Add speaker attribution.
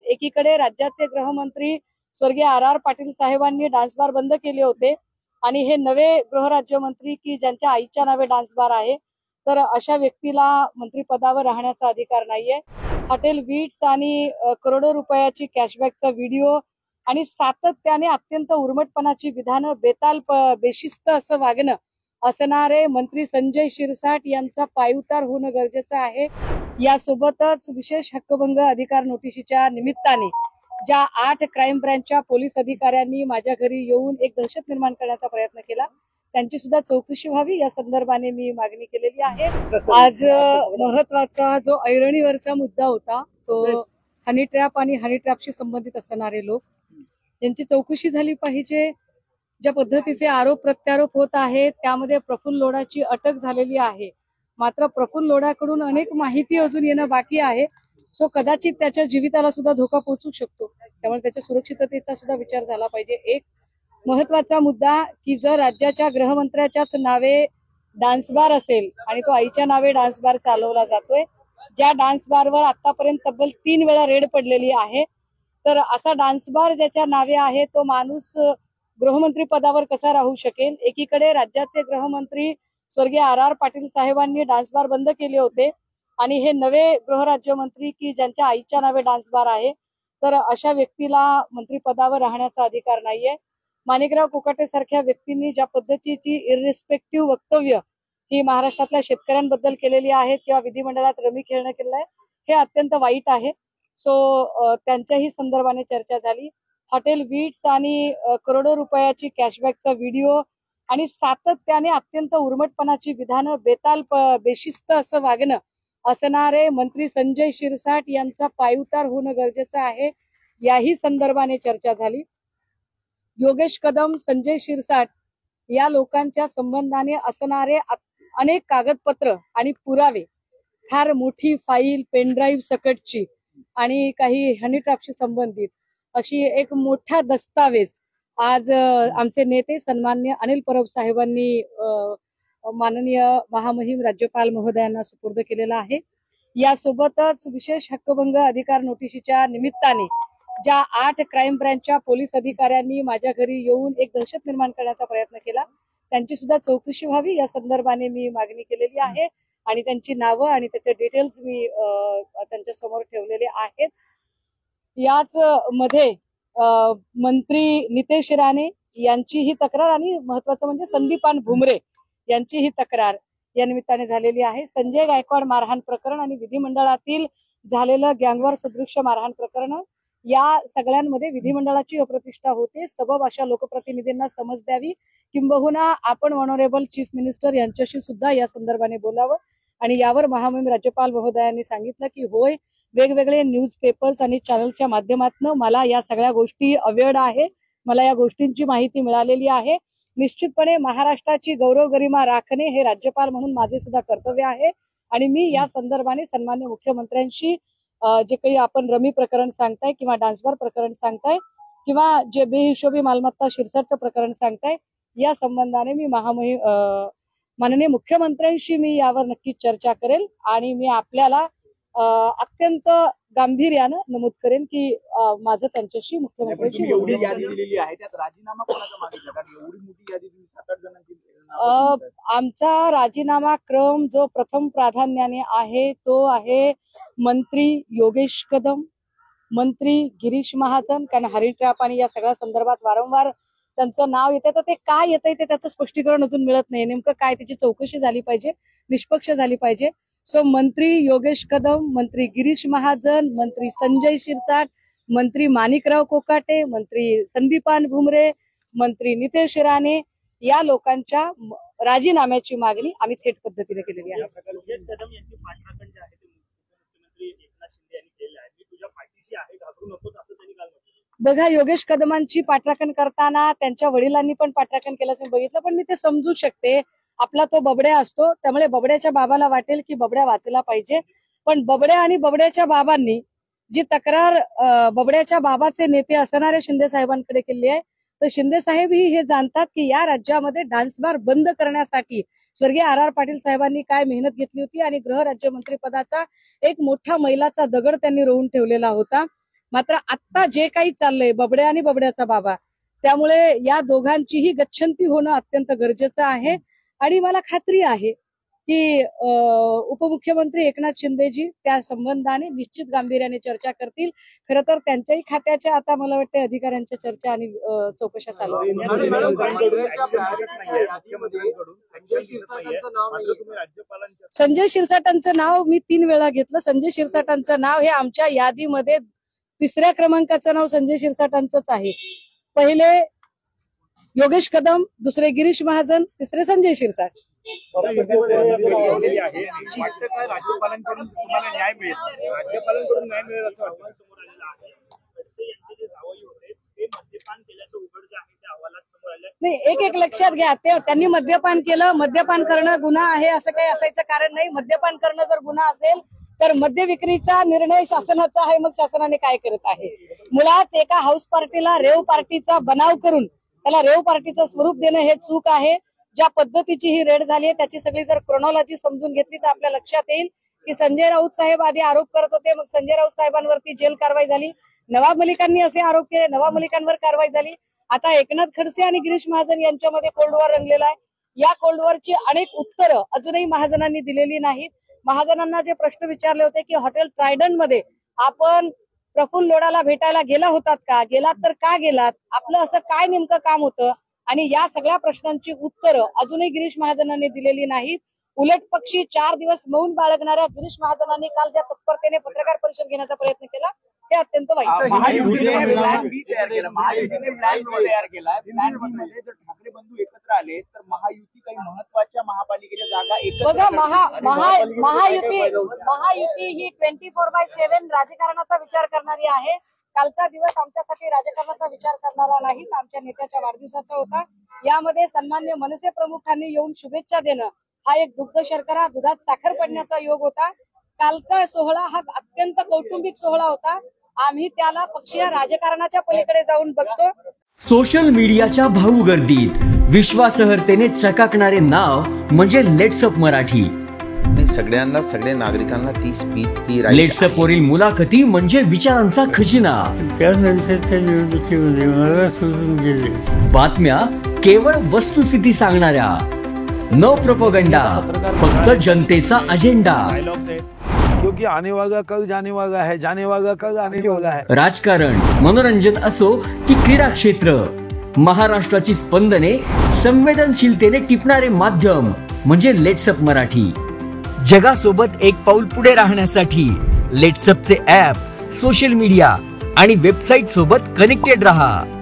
Speaker 1: एकीकडे राज्याचे गृहमंत्री स्वर्गीय आर पाटील साहेबांनी डान्स बार बंद केले होते आणि हे नवे गृहराज्यमंत्री की ज्यांच्या आईच्या नावे डान्स बार आहे, तर अशा व्यक्तीला मंत्रिपदावर राहण्याचा अधिकार नाहीये. हॉटेल विट्स आणि करोडो रुपयाची कॅशबॅकचा व्हिडिओ आणि सातत्याने अत्यंत उर्मटपणाची विधानं, बेशिस्त असं वागणं असणारे मंत्री संजय शिरसाट यांचा पायउतार होणं गरजेचं आहे. यासोबतच विशेष हक्कभंग अधिकार नोटिशीच्या निमित्ताने ज्या 8 क्राईम ब्रँचच्या पोलीस अधिकाऱ्यांनी माझ्या घरी येऊन एक दहशत निर्माण करण्याचा प्रयत्न केला, त्यांची सुद्धा चौकशी व्हावी या संदर्भाने मी मागणी केलेली आहे. आज महत्वाचा जो ऐरणीवरचा मुद्दा होता तो हनी ट्रॅप आणि हनी ट्रॅपशी संबंधित असणारे लोक यांची चौकशी झाली पाहिजे. ज्या पद्धतीचे आरोप प्रत्यारोप होत आहेत त्यामध्ये प्रफुल्ल लोढाची अटक झालेली आहे, मात्र प्रफुल्ल लोढाकडून अनेक माहिती अजून येणं बाकी आहे. सो कदाचित त्याच्या जीविताला सुद्धा धोका पोहोचू शकतो, त्यामुळे त्याच्या सुरक्षिततेचा सुद्धा विचार झाला पाहिजे. एक महत्वाचा मुद्दा की जर राज्याच्या गृहमंत्र्याच्याच नावे डान्स बार असेल आणि तो आईच्या नावे डान्स बार चालवला जातोय, ज्या डान्स बारवर आतापर्यंत तब्बल 3 वेळा रेड पडलेली आहे, तर असा डान्स बार ज्याच्या नावे आहे तो माणूस गृहमंत्री पदावर कसा राहू शकेल. एकीकडे राज्याचे गृहमंत्री स्वर्गीय आर पाटील साहेबांनी डान्स बार बंद केले होते आणि हे नवे गृहराज्यमंत्री की ज्यांच्या आईच्या नावे डान्स बार आहे, तर अशा व्यक्तीला मंत्रिपदावर राहण्याचा अधिकार नाहीये. माणिकराव कोकाटे सारख्या व्यक्तींनी ज्या पद्धतीची इररिस्पेक्टिव्ह वक्तव्य ही महाराष्ट्रातल्या शेतकऱ्यांबद्दल केलेली आहेत किंवा विधिमंडळात रमी खेळणं केलंय, हे अत्यंत वाईट आहे. सो त्यांच्याही संदर्भाने चर्चा झाली. हॉटेल विट्स आणि करोडो रुपयाची कॅशबॅकचा व्हिडिओ आणि सातत्याने अत्यंत उर्मटपणाची विधानं, बेशिस्त असं वागणं असणारे मंत्री संजय शिरसाट यांचा पायउतार होणं गरजेचं आहे, याही संदर्भाने चर्चा झाली. योगेश कदम, संजय शिरसाट या लोकांच्या संबंधाने असणारे अनेक कागदपत्र आणि पुरावे, फार मोठी फाईल, पेनड्राईव्ह सकटची आणि काही हनी ट्रॅपशी संबंधित अशी एक मोठा दस्तावेज आज आमचे नेते सन्माननीय अनिल परब साहेबांनी माननीय महामहिम राज्यपाल महोदयांना सुपूर्द केलेला आहे. यासोबतच विशेष हक्कभंग अधिकार नोटिशीच्या निमित्ताने ज्या 8 क्राईम ब्रँचच्या पोलीस अधिकाऱ्यांनी माझ्या घरी येऊन एक दहशत निर्माण करण्याचा प्रयत्न केला, त्यांची सुद्धा चौकशी व्हावी या संदर्भाने मी मागणी केलेली आहे आणि त्यांची नावं आणि त्याचे डिटेल्स मी त्यांच्या समोर ठेवलेले आहेत. याच मध्ये मंत्री नितेश राणे यांची ही तक्रार आणि महत्वाचं म्हणजे संदीपान भुमरे यांची ही तक्रार या निमित्ताने झालेली आहे. संजय गायकवाड मारहाण प्रकरण आणि विधिमंडळातील झालेलं गँगवॉर सदृश्य मारहाण प्रकरण या सगळ्यांमध्ये विधिमंडळाची अप्रतिष्ठा होते. सबब अशा लोकप्रतिनिधींना समज द्यावी, किंबहुना आपण ऑनरेबल चीफ मिनिस्टर यांच्याशी सुद्धा या संदर्भाने बोलावं. आणि यावर महामहिम राज्यपाल महोदयांनी सांगितलं की होय, वेगवेगळे न्यूज पेपर्स आणि चॅनलच्या माध्यमातून मला या सगळ्या गोष्टी अवेअर्ड आहे, मला या गोष्टींची माहिती मिळालेली आहे. निश्चितपणे महाराष्ट्राची गौरव गरिमा राखणे हे राज्यपाल म्हणून माझे सुद्धा कर्तव्य आहे आणि मी या संदर्भाने सन्मान्य मुख्यमंत्र्यांशी जे काही आपण रमी प्रकरण सांगताय किंवा डान्सबार प्रकरण सांगताय किंवा जे बेहिशोबी मालमत्ता शिरसाटचं प्रकरण सांगताय, या संबंधाने मी माननीय मुख्यमंत्र्यांशी मी यावर नक्कीच चर्चा करेल आणि मी आपल्याला अत्यंत गांभीर्यानं नमूद करेन की माझं त्यांच्याशी मुख्यमंत्र्यांशी
Speaker 2: एवढी यादी दिलेली आहे, त्यात राजीनामा कोणाचा मागितला? कारण एवढी मोठी यादी तुम्ही 7-8 जणांची
Speaker 1: आमचा राजीनामा क्रम जो प्रथम प्राधान्याने आहे तो आहे मंत्री योगेश कदम, मंत्री गिरीश महाजन, कारण हनी ट्रॅप आणि या सगळ्या संदर्भात वारंवार त्यांचं नाव येतं, तर ते काय येतंय ते त्याचं स्पष्टीकरण अजून मिळत नाही. नेमकं काय त्याची चौकशी झाली पाहिजे, निष्पक्ष झाली पाहिजे. सो मंत्री योगेश कदम, मंत्री गिरीश महाजन, मंत्री संजय शिरसाट, मंत्री माणिकराव कोकाटे, मंत्री संदीपान भुमरे, मंत्री नितेश राणे या लोकांच्या राजीनाम्याची मागणी आम्ही थेट पद्धतीने केलेली आहे.
Speaker 2: योगेश कदम यांची पाठराखण जी आहे ते मुख्यमंत्री एकनाथ शिंदे यांनी केलेली आहे. मी तुझ्या पाठीशी आहे, घाबरू नकोस असं त्यांनी काल म्हटलं.
Speaker 1: बघा, योगेश कदमांची पाठराखण करताना त्यांच्या वडिलांनी पण पाठराखण केल्याचं बघितलं, पण मी ते समजू शकते. आपला तो बबड्या असतो, त्यामुळे बबड्याच्या बाबाला वाटेल की बबड्या वाचला पाहिजे, पण बबड्या आणि बबड्याच्या बाबांनी जी तक्रार बबड्याच्या बाबाचे नेते असणारे शिंदे साहेबांकडे केली आहे, तर शिंदे साहेबही हे जाणतात की या राज्यामध्ये डान्स बार बंद करण्यासाठी स्वर्गीय आर पाटील साहेबांनी काय मेहनत घेतली होती आणि गृह राज्यमंत्री पदाचा एक मोठा मैलाचा दगड त्यांनी रोवून ठेवलेला होता. मात्र आता जे काही चाललंय बबड्या आणि बबड्याचा बाबा, त्यामुळे या दोघांचीही गच्छंती होणं अत्यंत गरजेचं आहे. आणि मला खात्री आहे की उपमुख्यमंत्री एकनाथ शिंदेजी त्या संबंधाने निश्चित गांभीर्याने चर्चा करतील. खरं तर त्यांच्याही खात्याच्या आता मला वाटतं अधिकाऱ्यांच्या चर्चा आणि चौकशा चालू आहेत. संजय शिरसाटांचं नाव मी 3 वेळा घेतलं. संजय शिरसाटांचं नाव हे आमच्या यादीमध्ये 3ऱ्या क्रमांकाचं नाव संजय शिरसाटांचंच आहे. पहिले योगेश कदम, दुसरे गिरीश महाजन, तिसरे संजय शिरसाट.
Speaker 2: राज्यपालांकडून तुम्हाला न्याय मिळेल, राज्यपालांकडून न्याय मिळेल असं वाटतं समोर आलेलं आहे. खडसे यांचे जे जावई होते ते मद्यपान केल्याचं उघड जे आहे त्या अहवालात समोर आलं
Speaker 1: नाही. एक लक्षात घ्या, त्यांनी मद्यपान केलं, मद्यपान करणं गुन्हा आहे असं काही असायचं कारण नाही. मद्यपान करणं जर गुन्हा असेल तर मद्य विक्रीचा निर्णय शासनाचा आहे, मग शासनाने काय करत आहे. मुळात एका हाऊस पार्टीला रेव पार्टीचा बनाव करून त्याला रेव पार्टीचं स्वरूप देणं हे चूक आहे. ज्या पद्धतीची ही रेड झाली आहे त्याची सगळी जर क्रोनॉलॉजी समजून घेतली तर आपल्या लक्षात येईल की संजय राऊत साहेब आधी आरोप करत होते, मग संजय राऊत साहेबांवरती जेल कारवाई झाली. नवाब मलिकांनी असे आरोप केले, नवाब मलिकांवर कारवाई झाली. आता एकनाथ खडसे आणि गिरीश महाजन यांच्यामध्ये कोल्ड वॉर रंगलेला आहे. या कोल्ड वॉरची अनेक उत्तरं अजूनही महाजनांनी दिलेली नाहीत. महाजनांना जे प्रश्न विचारले होते की हॉटेल ट्रायडन मध्ये आपण प्रफुल्ल लोढाला भेटायला गेला होतात का, गेलात तर का गेलात, आपलं असं काय नेमकं काम होतं, आणि या सगळ्या प्रश्नांची उत्तरं अजूनही गिरीश महाजनांनी दिलेली नाहीत. उलट पक्षी 4 दिवस मौन बाळगणाऱ्या गिरीश महाजनांनी काल ज्या तत्परतेने पत्रकार परिषद घेण्याचा प्रयत्न केला हे अत्यंत वाईट.
Speaker 3: महायुतीने प्लॅन बी तयार केला, महायुतीने प्लॅन बी तयार केला. प्लॅन बी मध्ये जर ठाकरे बंधू एकत्र आले तर महायुती काही महत्वाच्या महापालिकेच्या जागा एकत्र.
Speaker 1: बघा, महायुती ही 24/7 राजकारणाचा विचार करणारी आहे. कालचा दिवस आमच्यासाठी राजकारणाचा विचार करणारा नाही, आमच्या नेत्याच्या वाढदिवसाचा होता. यामध्ये सन्मान्य मनसे प्रमुखांनी येऊन शुभेच्छा देणं हा एक दुग्ध शर्करा दुधात साखर पडण्याचा योग होता. कालचा सोहळा हा अत्यंत कौटुंबिक सोहळा होता. आम्ही त्याला पक्षीय राजकारणाच्या पलीकडे जाऊन बघतो.
Speaker 4: सोशल मीडियाच्या भाऊ गर्दीत विश्वासार्हतेने चकाकणारे नाव म्हणजे लेट्सअप मराठी.
Speaker 5: सगळ्यांना, सगळ्या नागरिकांना ती स्पीच, ती
Speaker 4: लेट्सअप वरील मुलाखती म्हणजे विचारांचा खजिना.
Speaker 6: त्यानंतरच्या निवडणुकीमध्ये मला सोडून गेले.
Speaker 4: बातम्या केवळ वस्तुस्थिती सांगणाऱ्या, न प्रोपगंडा, फक्त जनतेचा अजेंडा.
Speaker 7: क्योंकि आने वाला कल जाने वाला है, जाने वाला कल आने वाला है.
Speaker 4: राजकारण, मनोरंजन असो की क्रीडा क्षेत्र, महाराष्ट्राची स्पंदने संवेदनशीलतेने टिपणारे माध्यम म्हणजे लेट्सअप मराठी. जगासोबत एक पाऊल पुढे राहण्यासाठी लेट्सअपचे ॲप, सोशल मीडिया आणि वेबसाईट सोबत कनेक्टेड रहा.